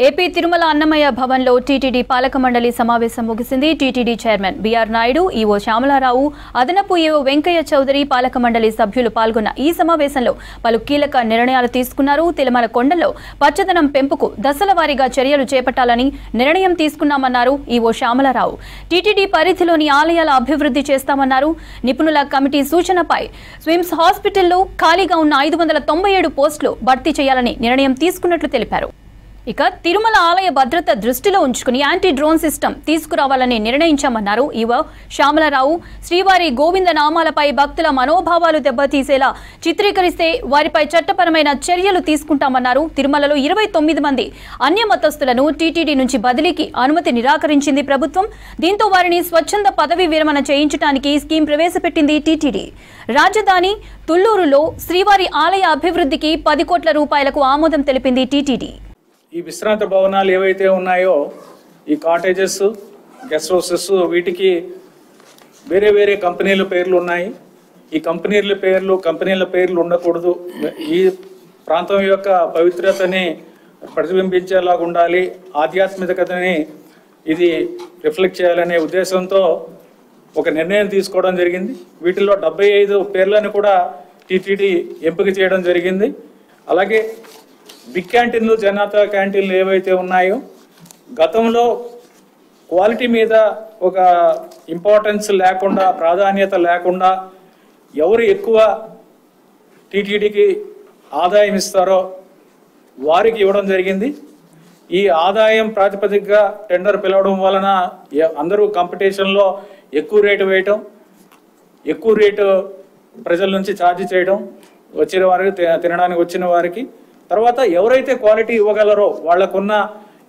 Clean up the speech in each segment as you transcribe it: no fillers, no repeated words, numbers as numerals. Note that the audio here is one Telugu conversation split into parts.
ఏపీ తిరుమల అన్నమయ్య భవన్లో టీటీడీ పాలక మండలి సమావేశం ముగిసింది. టీటీడీ చైర్మన్ బీఆర్ నాయుడు, ఈవో శ్యామలారావు, అదనపు ఈవో వెంకయ్య చౌదరి పాలక మండలి సభ్యులు పాల్గొన్న ఈ సమావేశంలో పలు కీలక నిర్ణయాలు తీసుకున్నారు. తిరుమల కొండల్లో పచ్చదనం పెంపుకు దశల వారీగా చర్యలు చేపట్టాలని నిర్ణయం తీసుకున్నామన్నారు ఈవో శ్యామలారావు. టీటీడీ పరిధిలోని ఆలయాల అభివృద్ధి చేస్తామన్నారు. నిపుణుల కమిటీ సూచనపై స్విమ్స్ హాస్పిటల్లో ఖాళీగా ఉన్న 597 పోస్టులు భర్తీ చేయాలని నిర్ణయం తీసుకున్నట్లు తెలిపారు. ఇక తిరుమల ఆలయ భద్రత దృష్టిలో ఉంచుకుని యాంటీ డ్రోన్ సిస్టమ్ తీసుకురావాలని నిర్ణయించామన్నారు ఈవో శ్యామలారావు. శ్రీవారి గోవింద నామాలపై భక్తుల మనోభావాలు దెబ్బతీసేలా చిత్రీకరిస్తే వారిపై చట్టపరమైన చర్యలు తీసుకుంటామన్నారు. తిరుమలలో 29 మంది అన్య మతస్థులను టీటీడీ నుంచి బదిలీకి అనుమతి నిరాకరించింది ప్రభుత్వం. దీంతో వారిని స్వచ్ఛంద పదవి విరమణ చేయించడానికి స్కీమ్ ప్రవేశపెట్టింది టీటీడీ. రాజధాని తుళ్లూరులో శ్రీవారి ఆలయ అభివృద్ధికి 10 కోట్ల రూపాయలకు ఆమోదం తెలిపింది టీటీడీ. ఈ విశ్రాంత భవనాలు ఏవైతే ఉన్నాయో, ఈ కాటేజెస్, గెస్ట్ హౌసెస్, వీటికి వేరే వేరే కంపెనీల పేర్లు ఉన్నాయి. ఈ కంపెనీల పేర్లు ఉండకూడదు. ఈ ప్రాంతం యొక్క పవిత్రతని ప్రతిబింబించేలాగా ఉండాలి, ఆధ్యాత్మికతని ఇది రిఫ్లెక్ట్ చేయాలనే ఉద్దేశంతో ఒక నిర్ణయం తీసుకోవడం జరిగింది. వీటిల్లో 75 పేర్లను కూడా టీటీడీ ఎంపిక చేయడం జరిగింది. అలాగే బిగ్ క్యాంటీన్లు, జనాతా క్యాంటీన్లు ఏవైతే ఉన్నాయో, గతంలో క్వాలిటీ మీద ఒక ఇంపార్టెన్స్ లేకుండా, ప్రాధాన్యత లేకుండా ఎవరు ఎక్కువ టీటీడీకి ఆదాయం ఇస్తారో వారికి ఇవ్వడం జరిగింది. ఈ ఆదాయం ప్రాతిపదికగా టెండర్ పిలవడం వలన అందరూ కాంపిటీషన్లో ఎక్కువ రేటు వేయటం, ఎక్కువ రేటు ప్రజల నుంచి ఛార్జ్ చేయడం, వచ్చిన వారికి, తినడానికి వచ్చిన వారికి. తర్వాత ఎవరైతే క్వాలిటీ ఇవ్వగలరో వాళ్ళకున్న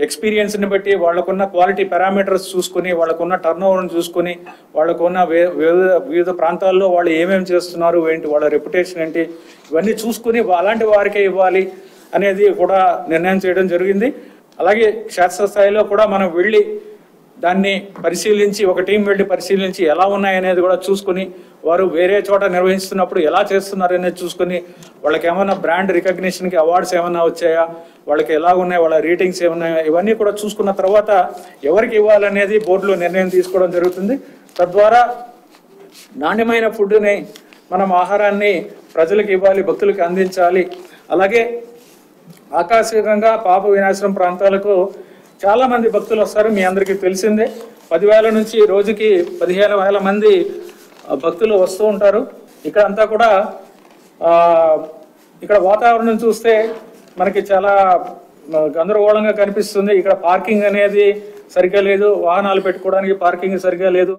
ఎక్స్పీరియన్స్ని బట్టి, వాళ్ళకున్న క్వాలిటీ పారామీటర్స్ చూసుకుని, వాళ్ళకున్న టర్న్ ఓవర్ని చూసుకుని, వాళ్ళకున్న వివిధ ప్రాంతాల్లో వాళ్ళు ఏమేమి చేస్తున్నారు ఏంటి, వాళ్ళ రెప్యుటేషన్ ఏంటి, ఇవన్నీ చూసుకుని అలాంటి వారికే ఇవ్వాలి అనేది కూడా నిర్ణయం చేయడం జరిగింది. అలాగే క్షేత్రస్థాయిలో కూడా మనం వెళ్ళి దాన్ని పరిశీలించి, ఒక టీం వెళ్ళి పరిశీలించి ఎలా ఉన్నాయనేది కూడా చూసుకుని, వారు వేరే చోట నిర్వహిస్తున్నప్పుడు ఎలా చేస్తున్నారు అనేది చూసుకుని, వాళ్ళకి ఏమైనా బ్రాండ్ రికగ్నిషన్కి అవార్డ్స్ ఏమైనా వచ్చాయా, వాళ్ళకి ఎలా ఉన్నాయి, వాళ్ళ రేటింగ్స్ ఏమున్నాయా, ఇవన్నీ కూడా చూసుకున్న తర్వాత ఎవరికి ఇవ్వాలనేది బోర్డులో నిర్ణయం తీసుకోవడం జరుగుతుంది. తద్వారా నాణ్యమైన ఫుడ్ని, మనం ఆహారాన్ని ప్రజలకు ఇవ్వాలి, భక్తులకు అందించాలి. అలాగే ఆకస్మికంగా పాప వినాశనం ప్రాంతాలకు చాలామంది భక్తులు వస్తారు. మీ అందరికీ తెలిసిందే, 10,000 నుంచి రోజుకి 15,000 మంది భక్తులు వస్తూ ఉంటారు. ఇక్కడ అంతా కూడా ఇక్కడ వాతావరణం చూస్తే మనకి చాలా గందరగోళంగా కనిపిస్తుంది. ఇక్కడ పార్కింగ్ అనేది సరిగ్గా లేదు, వాహనాలు పెట్టుకోవడానికి పార్కింగ్ సరిగ్గా లేదు.